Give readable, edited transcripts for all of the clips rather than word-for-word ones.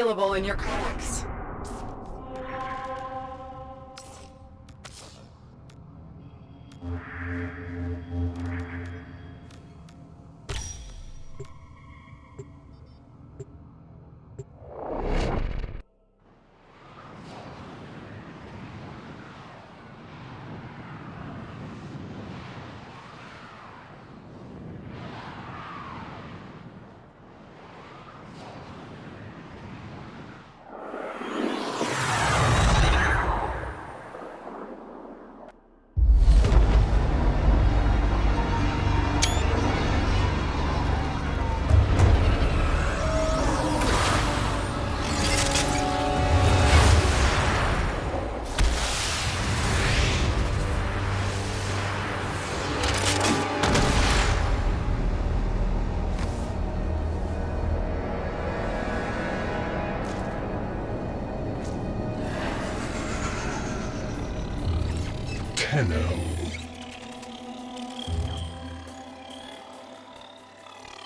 available in your codex.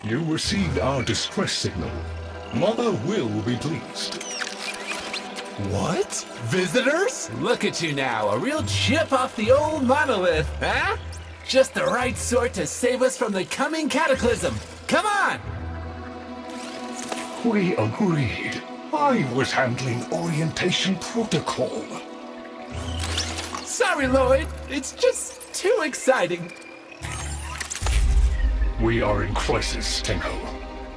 You received our distress signal. Mother will be pleased. What? Visitors? Look at you now, a real chip off the old monolith, huh? Just the right sort to save us from the coming cataclysm. Come on! We agreed. I was handling orientation protocol. Sorry, Lloyd. It's just too exciting. We are in crisis, Tenho.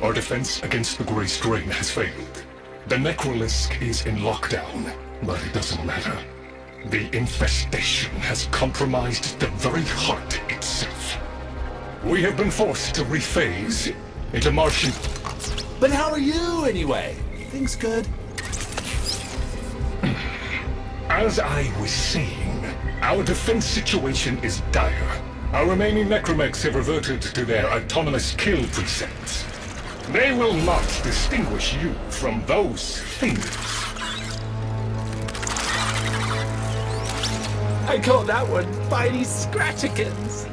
Our defense against the Grey Strain has failed. The Necrolisk is in lockdown, but it doesn't matter. The infestation has compromised the very heart itself. We have been forced to rephase into Martian... But how are you, anyway? Things good? As I was saying, our defense situation is dire. Our remaining necromechs have reverted to their autonomous kill precepts. They will not distinguish you from those things. I call that one Bitey Scratchikins.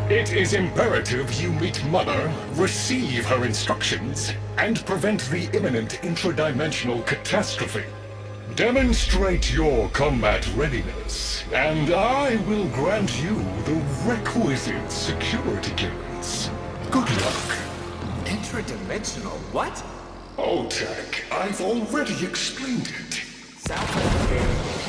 It is imperative you meet Mother, receive her instructions, and prevent the imminent intradimensional catastrophe. Demonstrate your combat readiness, and I will grant you the requisite security clearance. Good luck. Intradimensional what? Oh, Jack, I've already explained it. Sounds like...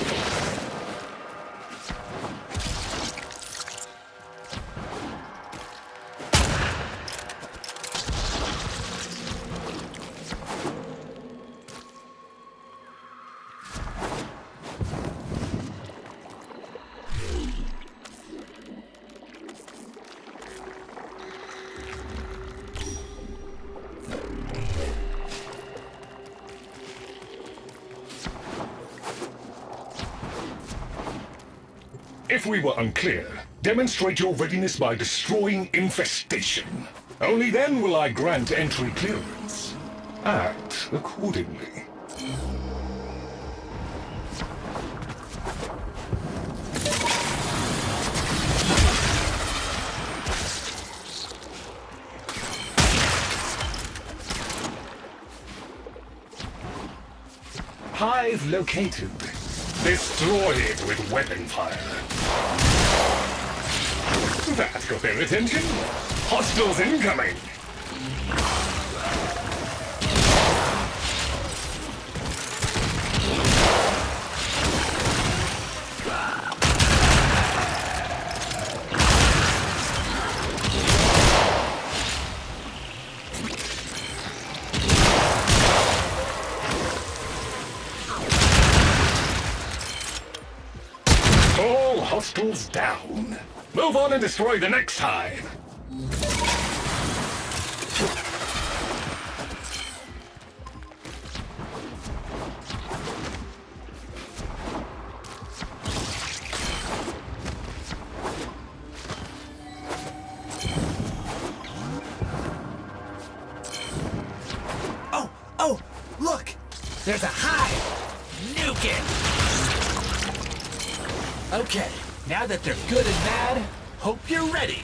If we were unclear, demonstrate your readiness by destroying infestation. Only then will I grant entry clearance. Act accordingly. Hive located. Destroy it with weapon fire. That got their attention. Hostiles incoming. All hostiles down. Move on and destroy the next hive. Oh, look! There's a hive! Nuke it! Okay, now that they're good and mad, hope you're ready.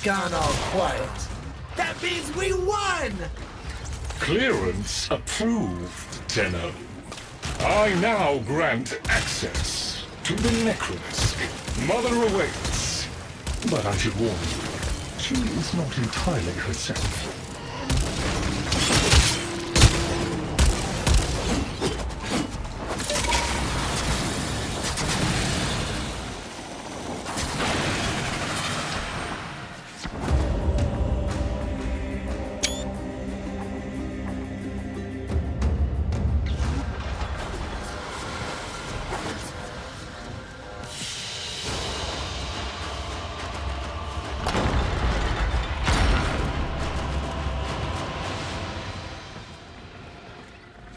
gone all quiet. That means we won! Clearance approved, Tenno. I now grant access to the Necromask. Mother awaits. But I should warn you, she is not entirely herself.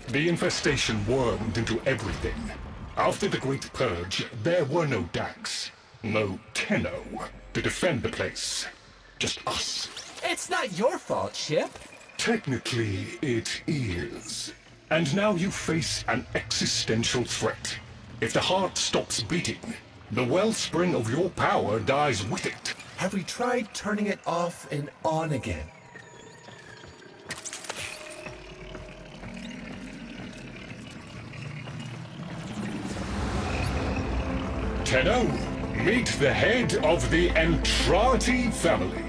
The infestation wormed into everything. After the Great Purge, there were no Dax, no Tenno to defend the place. Just us. It's not your fault, Chip. Technically, it is. And now you face an existential threat. If the heart stops beating, the wellspring of your power dies with it. Have we tried turning it off and on again? Tenno, meet the head of the Entrati family.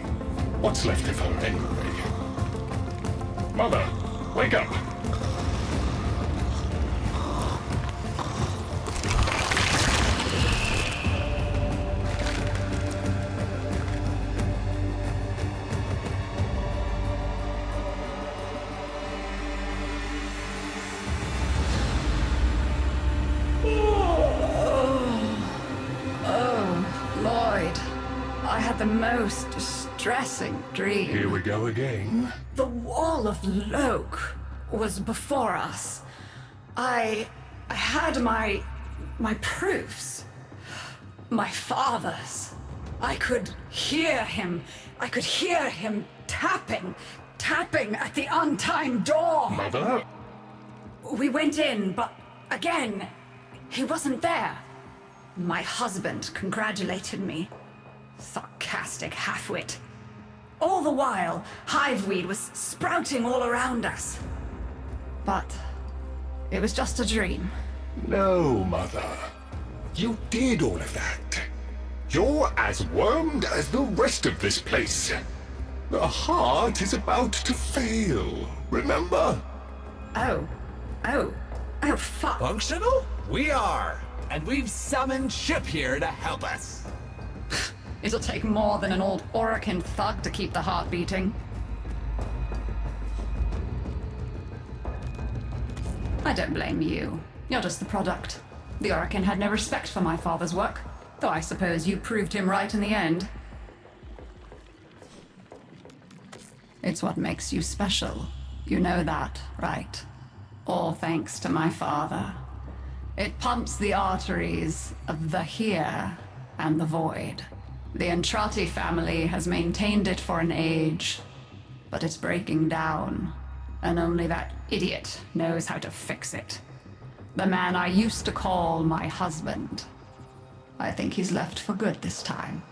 What's left of her, anyway? Mother, wake up! I had the most distressing dream. Here we go again. The wall of Loke was before us. I had my proofs. My father's. I could hear him. I could hear him tapping at the untimed door. Mother? We went in, but again, he wasn't there. My husband congratulated me. Sarcastic halfwit. All the while, hiveweed was sprouting all around us. But it was just a dream. No, Mother. You did all of that. You're as wormed as the rest of this place. The heart is about to fail, remember? Oh, fuck. Functional? We are. And we've summoned Chip here to help us. It'll take more than an old Orokin thug to keep the heart beating. I don't blame you. You're just the product. The Orokin had no respect for my father's work, though I suppose you proved him right in the end. It's what makes you special. You know that, right? All thanks to my father. It pumps the arteries of the here and the void. The Entrati family has maintained it for an age, but it's breaking down, and only that idiot knows how to fix it. The man I used to call my husband. I think he's left for good this time.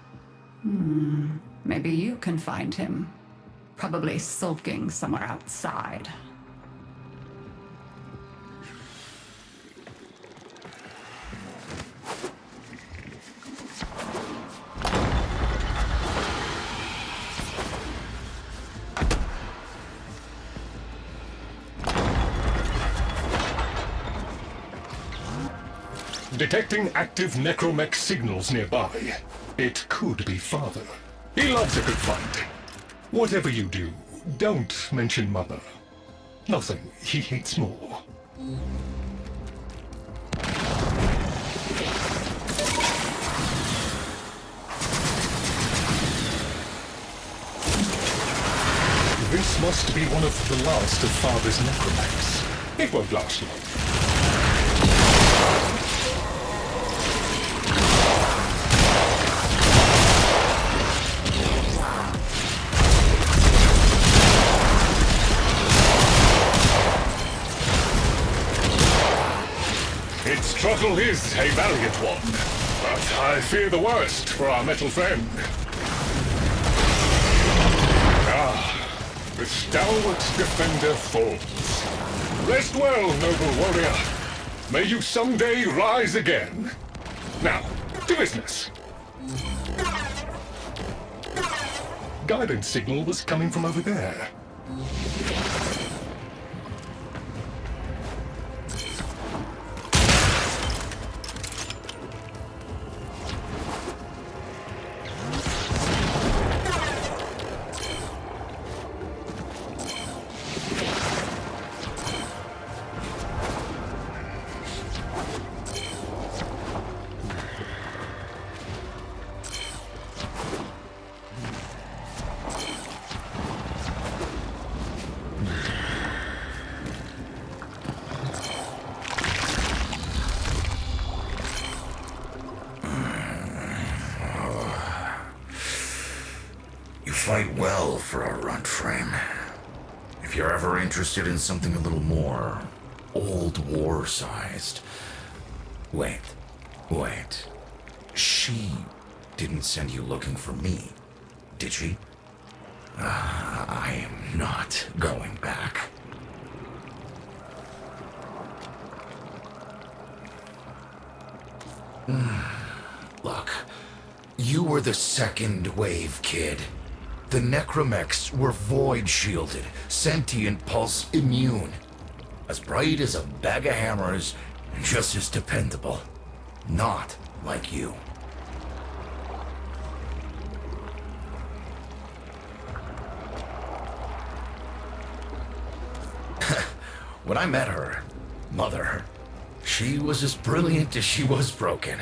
Maybe you can find him. Probably sulking somewhere outside. Detecting active necromech signals nearby. It could be Father. He loves a good fight. Whatever you do, don't mention Mother. Nothing he hates more. This must be one of the last of Father's necromechs. It won't last long. Its struggle is a valiant one, but I fear the worst for our metal friend. The stalwart defender falls. Rest well, noble warrior. May you someday rise again. Now, to business. Guidance signal was coming from over there. Fight well for a runt frame. If you're ever interested in something a little more old war-sized. Wait. She didn't send you looking for me, did she? I am not going back. Look, you were the second wave, kid. The necromechs were void-shielded, sentient pulse immune. As bright as a bag of hammers, just as dependable. Not like you. When I met her, Mother, she was as brilliant as she was broken.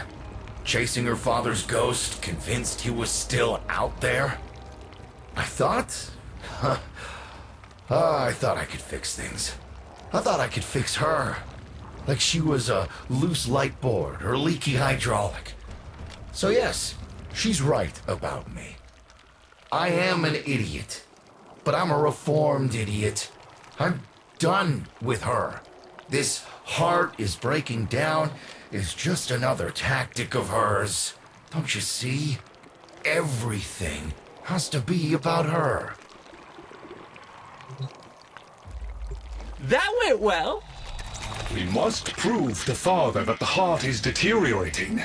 Chasing her father's ghost, convinced he was still out there. I thought I could fix things. I thought I could fix her. Like she was a loose light board or a leaky hydraulic. So yes, she's right about me. I am an idiot. But I'm a reformed idiot. I'm done with her. This heart is breaking down is just another tactic of hers. Don't you see? Everything has to be about her. That went well. We must prove to Father that the heart is deteriorating.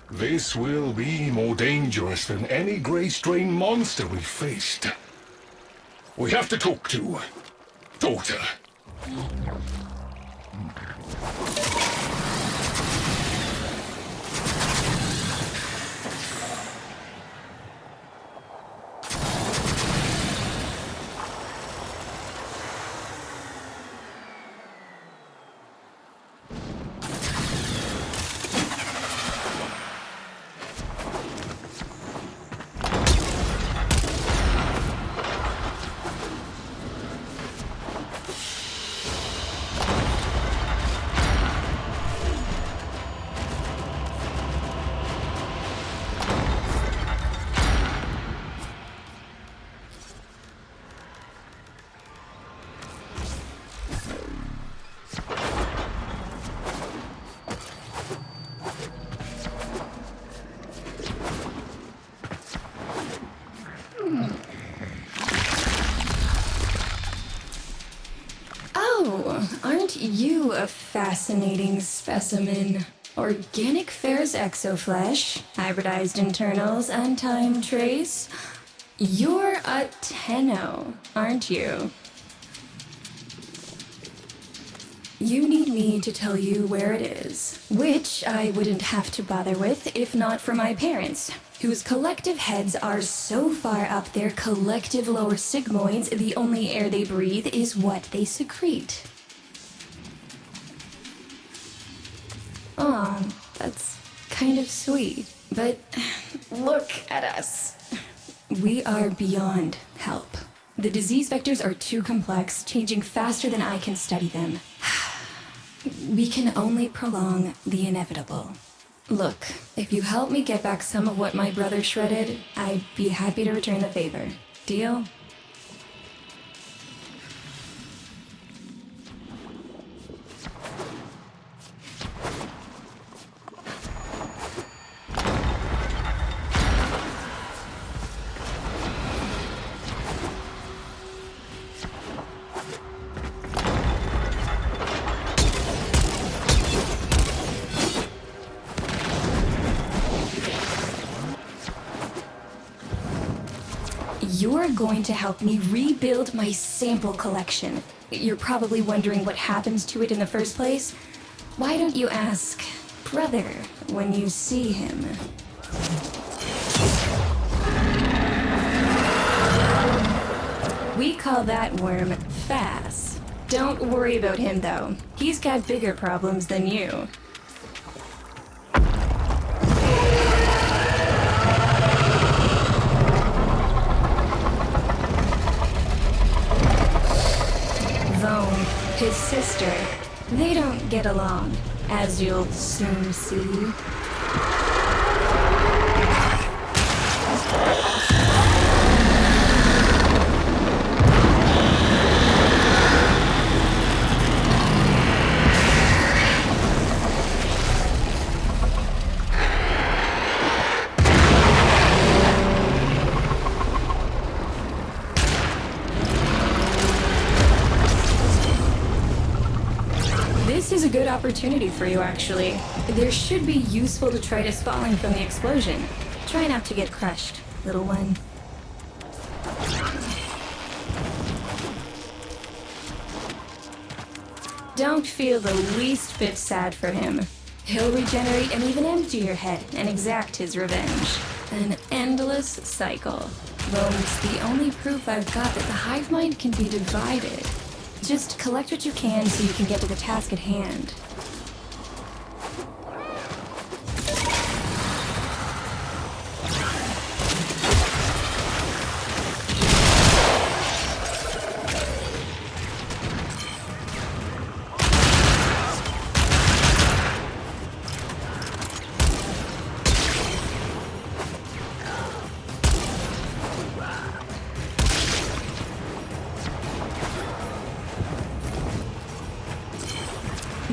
This will be more dangerous than any Grey Strain monster we've faced. We have to talk to daughter. Aren't you a fascinating specimen? Organic ferrous exoflesh, hybridized internals, and time trace. You're a Tenno, aren't you? You need me to tell you where it is, which I wouldn't have to bother with if not for my parents, whose collective heads are so far up their collective lower sigmoids, the only air they breathe is what they secrete. Aw, that's kind of sweet, but look at us. We are beyond help. The disease vectors are too complex, changing faster than I can study them. We can only prolong the inevitable. Look, if you help me get back some of what my brother shredded, I'd be happy to return the favor. Deal? You're going to help me rebuild my sample collection. You're probably wondering what happens to it in the first place. Why don't you ask Brother when you see him? We call that worm Fass. Don't worry about him, though. He's got bigger problems than you. Though, his sister, they don't get along, as you'll soon see. This is a good opportunity for you, actually. There should be useful detritus falling from the explosion. Try not to get crushed, little one. Don't feel the least bit sad for him. He'll regenerate and even empty your head and exact his revenge. An endless cycle. Though it's the only proof I've got that the hive mind can be divided. Just collect what you can so you can get to the task at hand.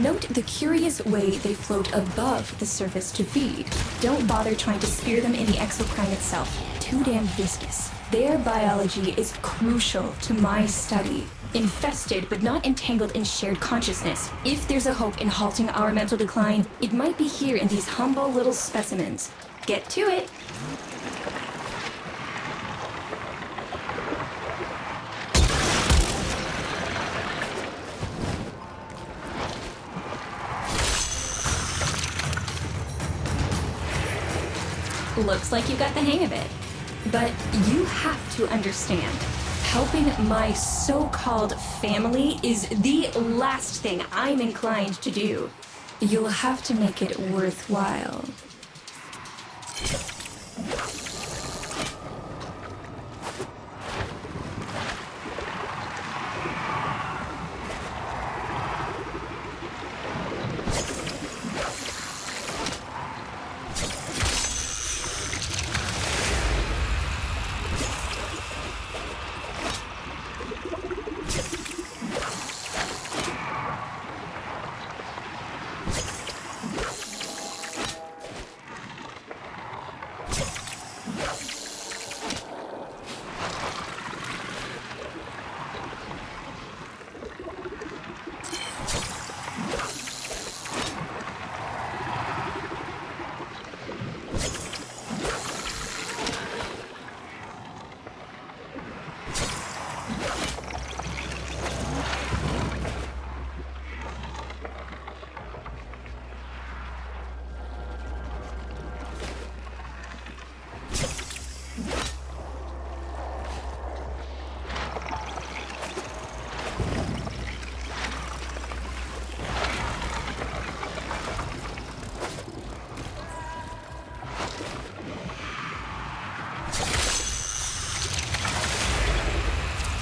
Note the curious way they float above the surface to feed. Don't bother trying to spear them in the exocrine itself. Too damn viscous. Their biology is crucial to my study. Infested but not entangled in shared consciousness. If there's a hope in halting our mental decline, it might be here in these humble little specimens. Get to it! Looks like you got the hang of it. But you have to understand, helping my so-called family is the last thing I'm inclined to do. You'll have to make it worthwhile.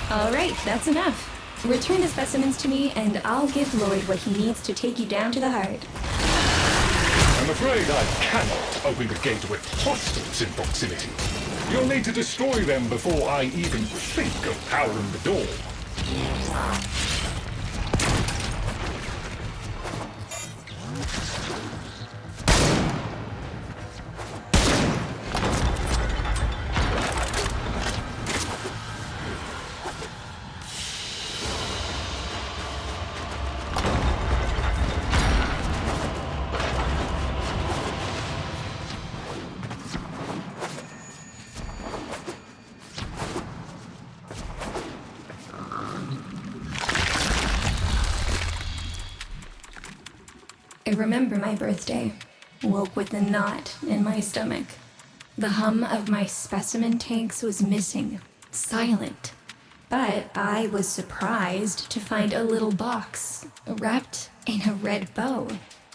All right, that's enough. Return the specimens to me, and I'll give Lloyd what he needs to take you down to the heart. I'm afraid I cannot open the gate with hostiles in proximity. You'll need to destroy them before I even think of powering the door. I remember my birthday. Woke with a knot in my stomach. The hum of my specimen tanks was missing. Silent. But I was surprised to find a little box wrapped in a red bow.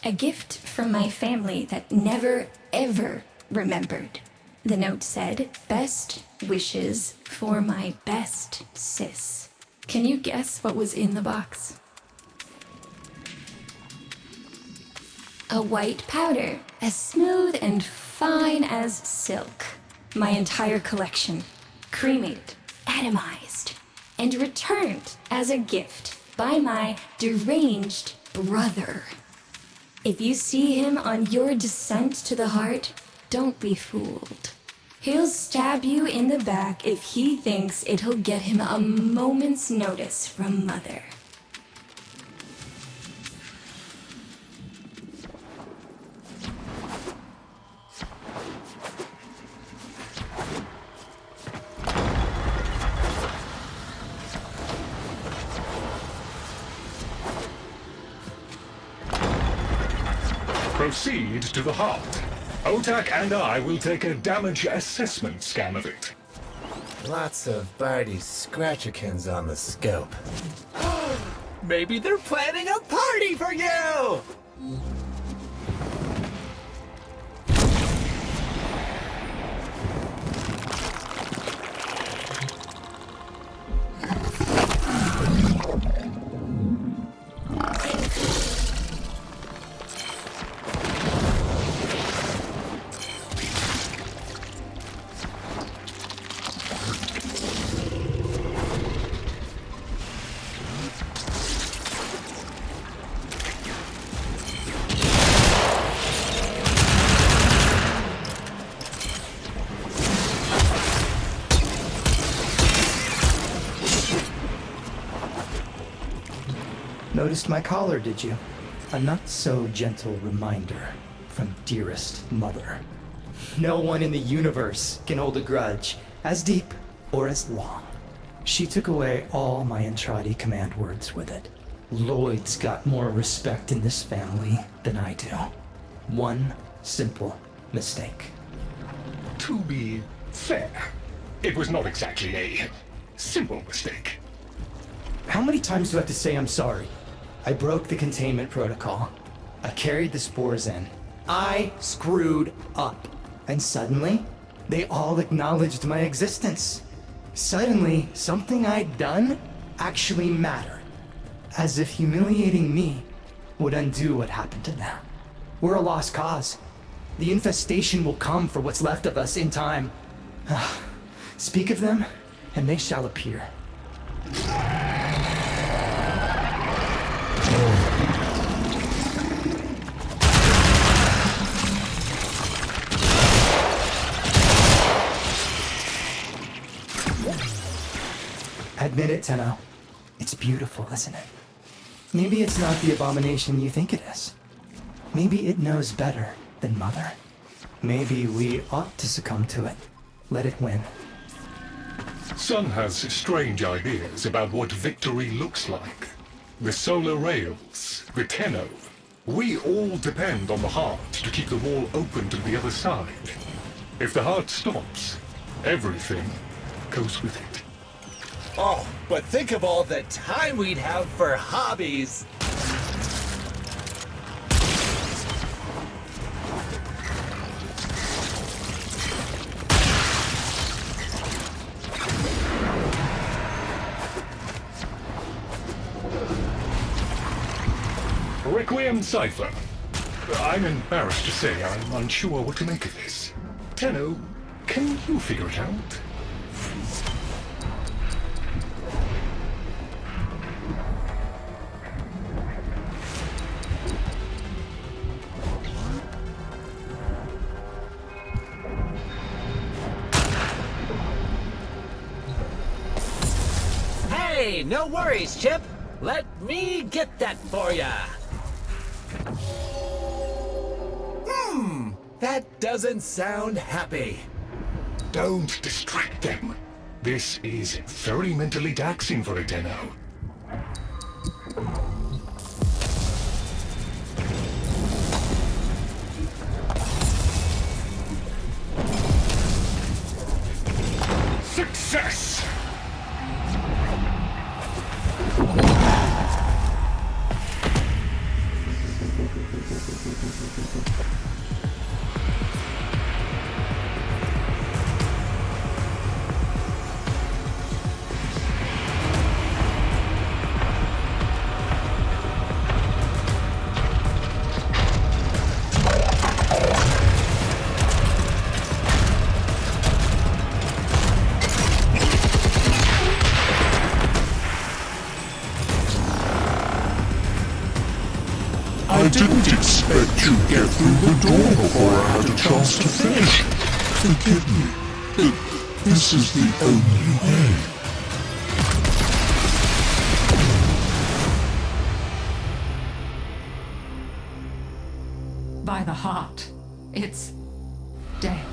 A gift from my family that never, ever remembered. The note said, "Best wishes for my best sis." Can you guess what was in the box? A white powder, as smooth and fine as silk. My entire collection, cremated, atomized, and returned as a gift by my deranged brother. If you see him on your descent to the heart, don't be fooled. He'll stab you in the back if he thinks it'll get him a moment's notice from Mother. Proceed to the heart. Otak and I will take a damage assessment scan of it. Lots of Barty Scratchikins on the scope. Maybe they're planning a party for you! Noticed my collar, did you? A not-so-gentle reminder from dearest mother. No one in the universe can hold a grudge as deep or as long. She took away all my Entradi command words with it. Lloyd's got more respect in this family than I do. One simple mistake. To be fair, it was not exactly a simple mistake. How many times do I have to say I'm sorry? I broke the containment protocol. I carried the spores in. I screwed up. And suddenly, they all acknowledged my existence. Suddenly, something I'd done actually mattered. As if humiliating me would undo what happened to them. We're a lost cause. The infestation will come for what's left of us in time. Speak of them, and they shall appear. Admit it, Tenno. It's beautiful, isn't it? Maybe it's not the abomination you think it is. Maybe it knows better than Mother. Maybe we ought to succumb to it. Let it win. Sun has strange ideas about what victory looks like. The solar rails, the Tenno. We all depend on the heart to keep the wall open to the other side. If the heart stops, everything goes with it. Oh, but think of all the time we'd have for hobbies! Requiem Cipher. I'm embarrassed to say I'm unsure what to make of this. Tenno, can you figure it out? Hey, no worries, Chip. Let me get that for ya. That doesn't sound happy. Don't distract them. This is very mentally taxing for a Tenno. success! I didn't expect to get through the door before I had a chance to finish. Forgive me. This is the only way. By the heart, it's dead.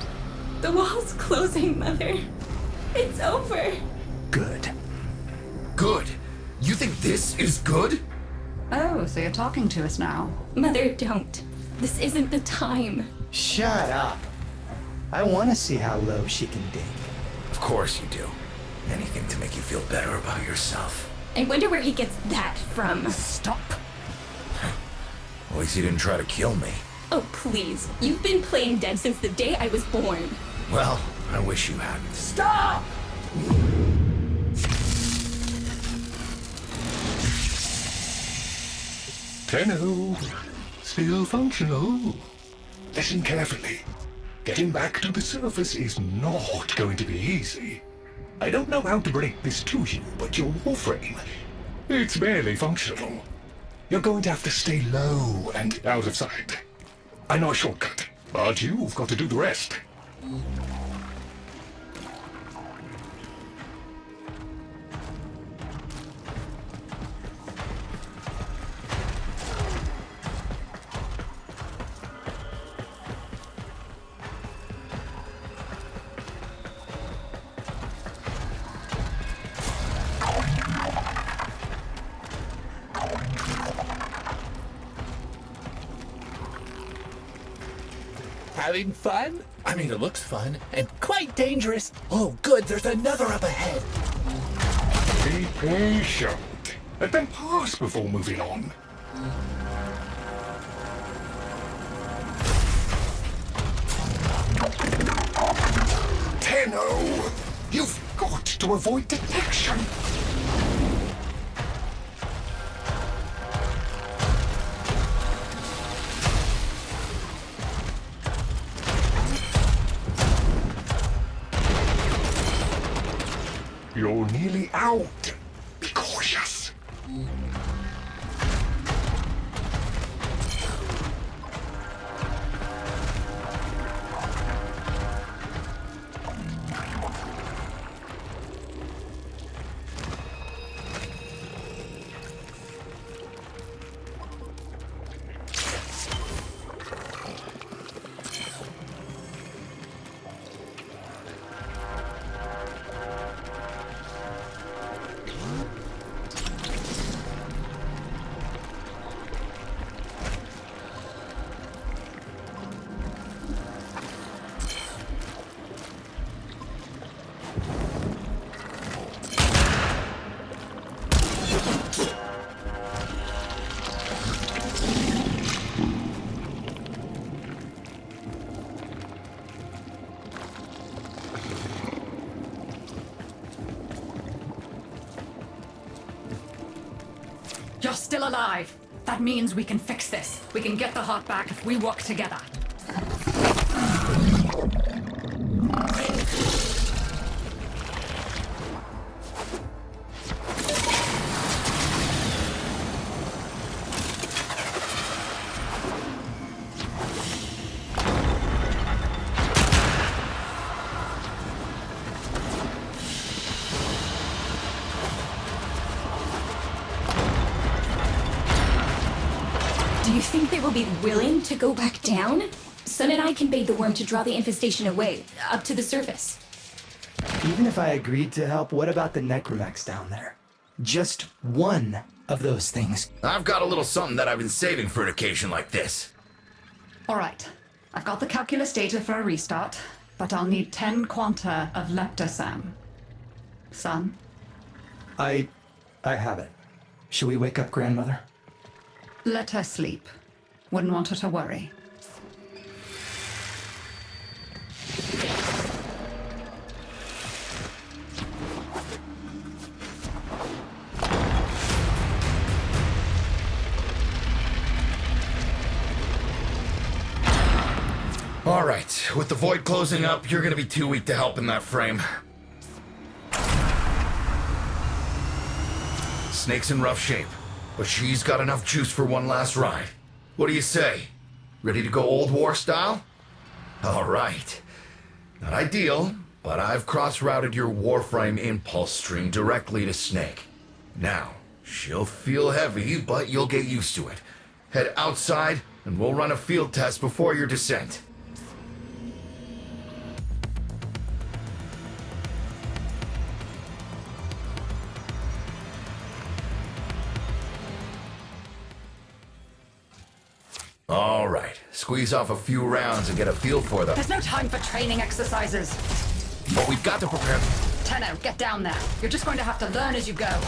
The wall's closing, Mother. It's over. Good. Good? You think this is good? Oh, so you're talking to us now. Mother, don't. This isn't the time. Shut up. I want to see how low she can dig. Of course you do. Anything to make you feel better about yourself. I wonder where he gets that from. Stop. At least he didn't try to kill me. Oh, please. You've been playing dead since the day I was born. Well, I wish you hadn't. Stop! Tenno, still functional. Listen carefully. Getting back to the surface is not going to be easy. I don't know how to break this to you, but your warframe, it's barely functional. You're going to have to stay low and out of sight. I know a shortcut, but you've got to do the rest. Having fun? I mean, it looks fun and quite dangerous. Oh, good, there's another up ahead. Be patient. Let them pass before moving on. Tenno! You've got to avoid detection! You're nearly out. Be cautious. You're still alive. That means we can fix this. We can get the heart back if we work together. Do you think they will be willing to go back down? Sun and I can bait the worm to draw the infestation away, up to the surface. Even if I agreed to help, what about the necromechs down there? Just one of those things. I've got a little something that I've been saving for an occasion like this. All right. I've got the calculus data for a restart, but I'll need 10 quanta of leptosam. Son? I have it. Shall we wake up grandmother? Let her sleep. Wouldn't want her to worry. All right, with the void closing up, you're gonna be too weak to help in that frame. Snake's in rough shape, but she's got enough juice for one last ride. What do you say? Ready to go old war style? All right. Not ideal, but I've cross-routed your warframe impulse stream directly to Snake. Now, she'll feel heavy, but you'll get used to it. Head outside, and we'll run a field test before your descent. All right, squeeze off a few rounds and get a feel for them. There's no time for training exercises. But we've got to prepare. Tenno, get down there. You're just going to have to learn as you go.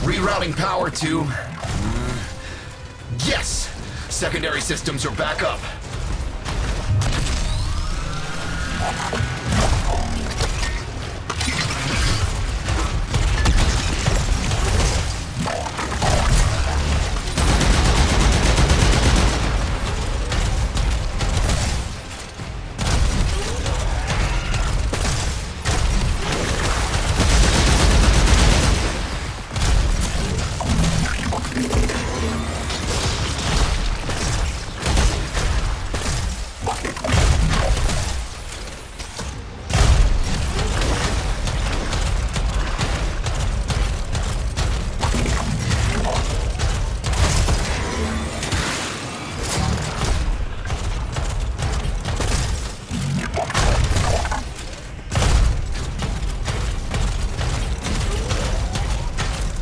Rerouting power to... Yes! Secondary systems are back up.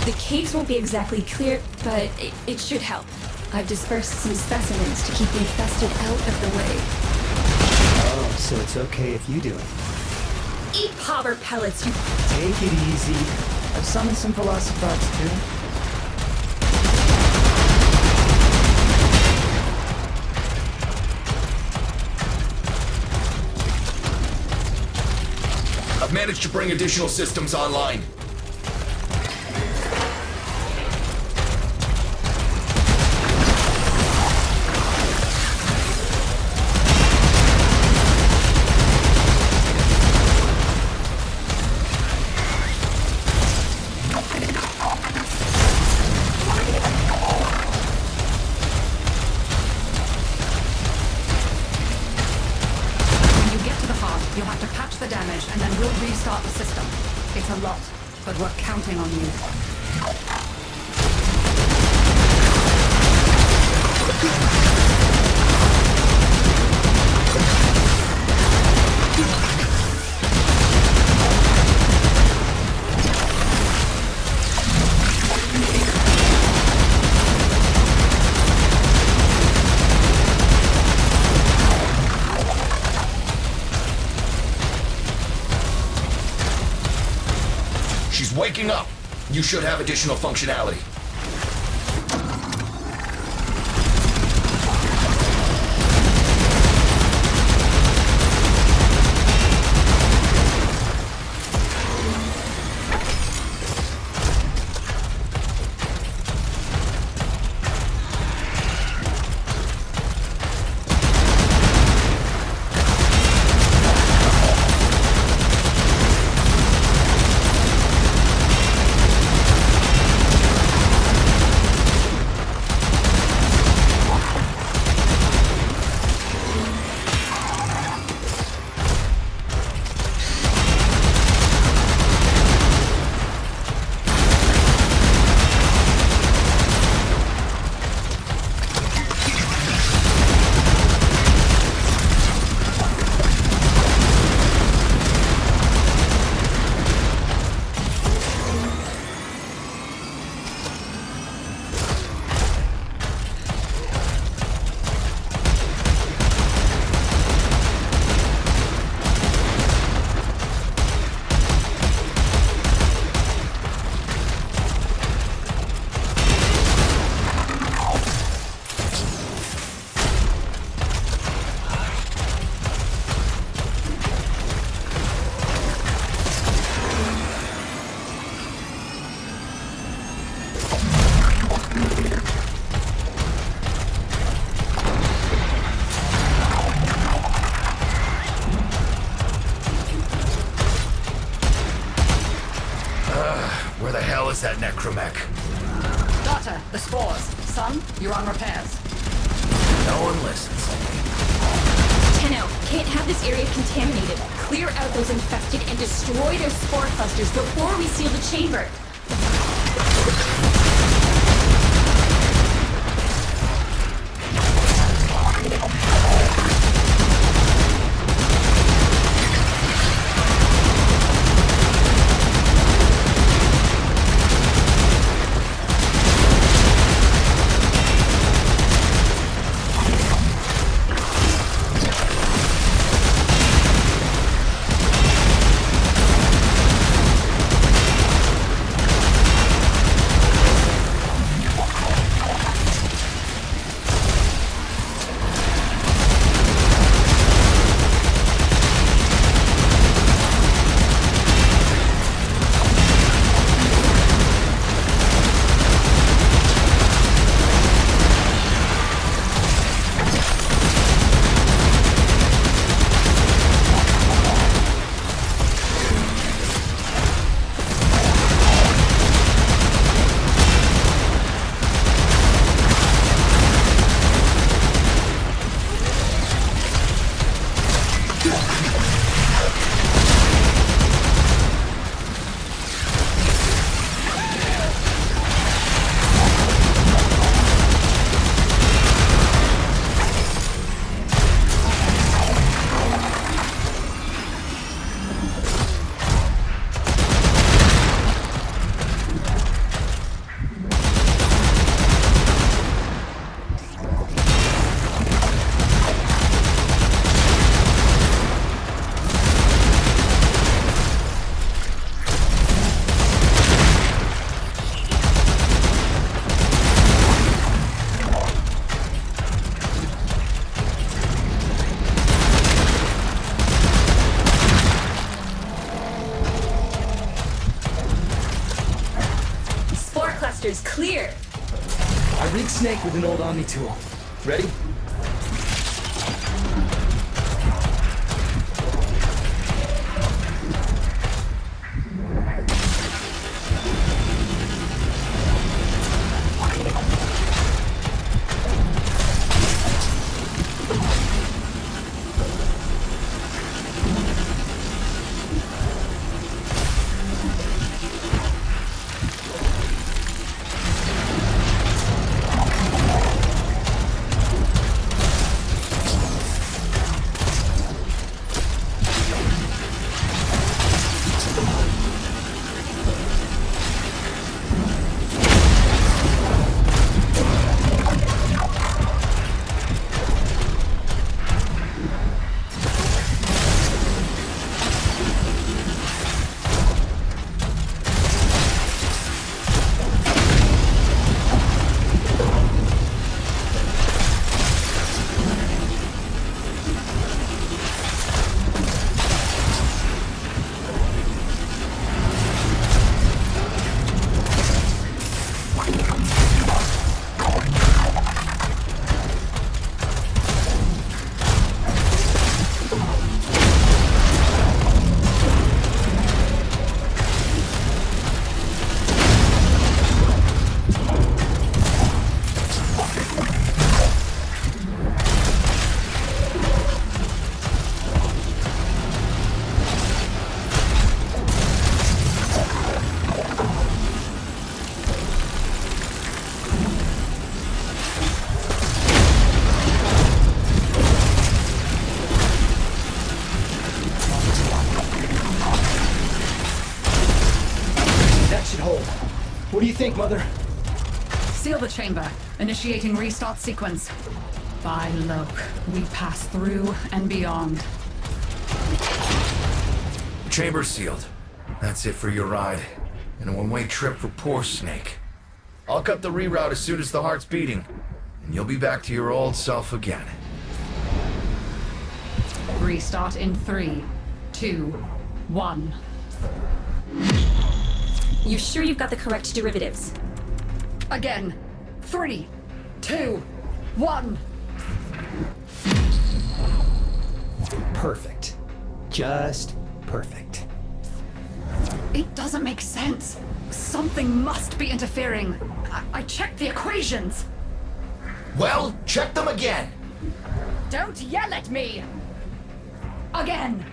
The caves won't be exactly clear, but it should help. I've dispersed some specimens to keep the infested out of the way. Oh, so it's okay if you do it. Eat popper pellets, you... Take it easy. I've summoned some Velocipods too. I've managed to bring additional systems online. You'll have to patch the damage, and then we'll restart the system. It's a lot, but we're counting on you. waking up. You should have additional functionality. Where the hell is that necromech? Daughter, the spores. Son, you're on repairs. No one listens. Tenno, can't have this area contaminated. Clear out those infested and destroy their spore clusters before we seal the chamber. Clear! I rigged Snake with an old Omni tool. Ready? think, Mother? Seal the chamber. Initiating restart sequence. By Loke, we pass through and beyond. Chamber's sealed. That's it for your ride. And a one-way trip for poor Snake. I'll cut the reroute as soon as the heart's beating. And you'll be back to your old self again. Restart in 3, 2, 1. You sure you've got the correct derivatives? Again. 3, 2, 1. Perfect. Just perfect. It doesn't make sense. Something must be interfering. I checked the equations. Well, check them again! Don't yell at me! Again!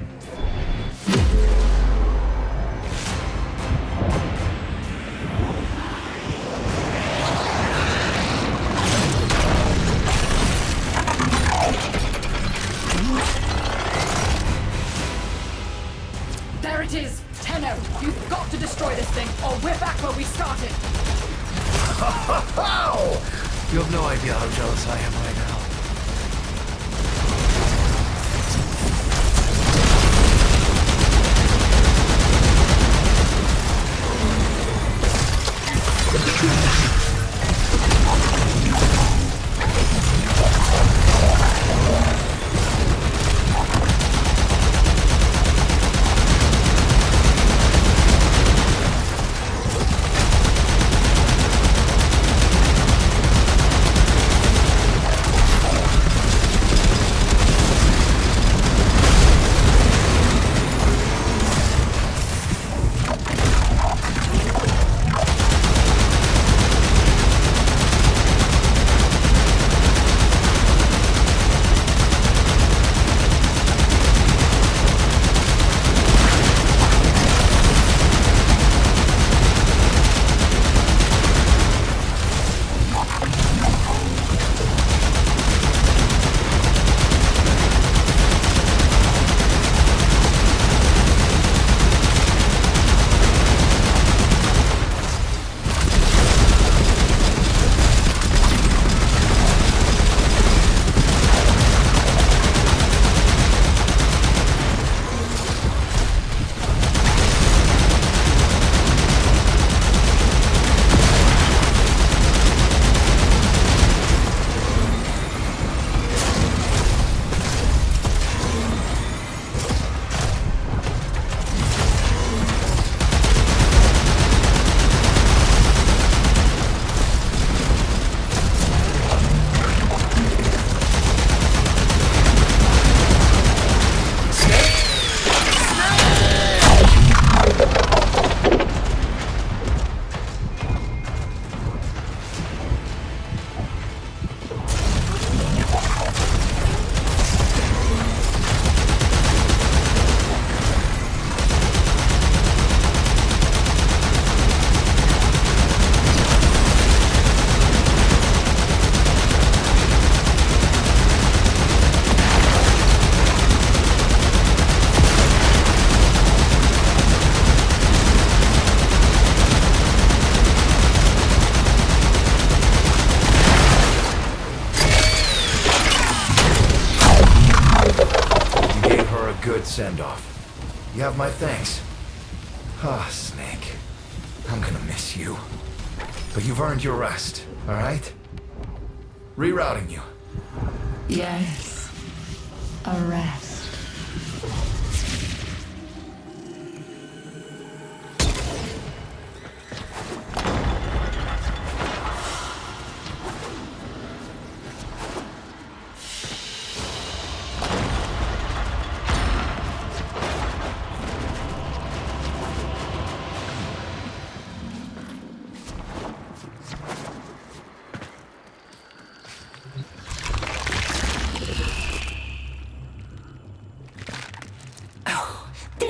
There it is! Tenno, you've got to destroy this thing, or we're back where we started! Wow! You have no idea how jealous I am right now. Send-off. You have my thanks. Ah, Snake. I'm gonna miss you. But you've earned your rest, alright? Rerouting you. Yes. A rest.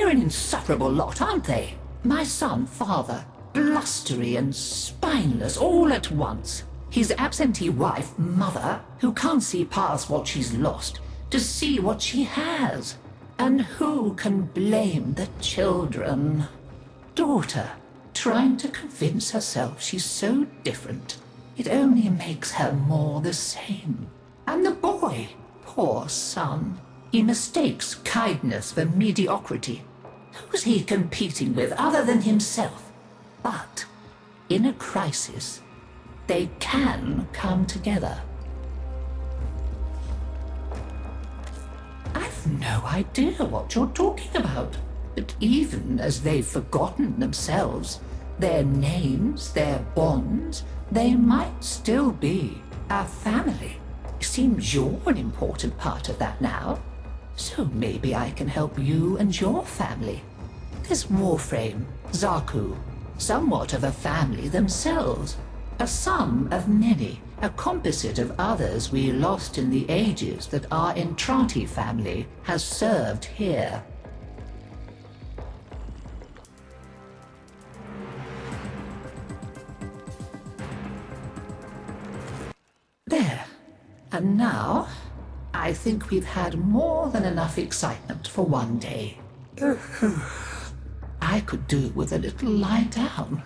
An insufferable lot, aren't they? My son, father, blustery and spineless all at once. His absentee wife, mother, who can't see past what she's lost to see what she has. And who can blame the children? Daughter, trying to convince herself she's so different. It only makes her more the same. And the boy, poor son, he mistakes kindness for mediocrity. Who's he competing with other than himself? But in a crisis, they can come together. I've no idea what you're talking about. But even as they've forgotten themselves, their names, their bonds, they might still be a family. Seems you're an important part of that now. So maybe I can help you and your family. There's Warframe, Zaku, somewhat of a family themselves. A sum of many, a composite of others we lost in the ages that our Entrati family has served here. There. And now, I think we've had more than enough excitement for one day. I could do with a little lie down.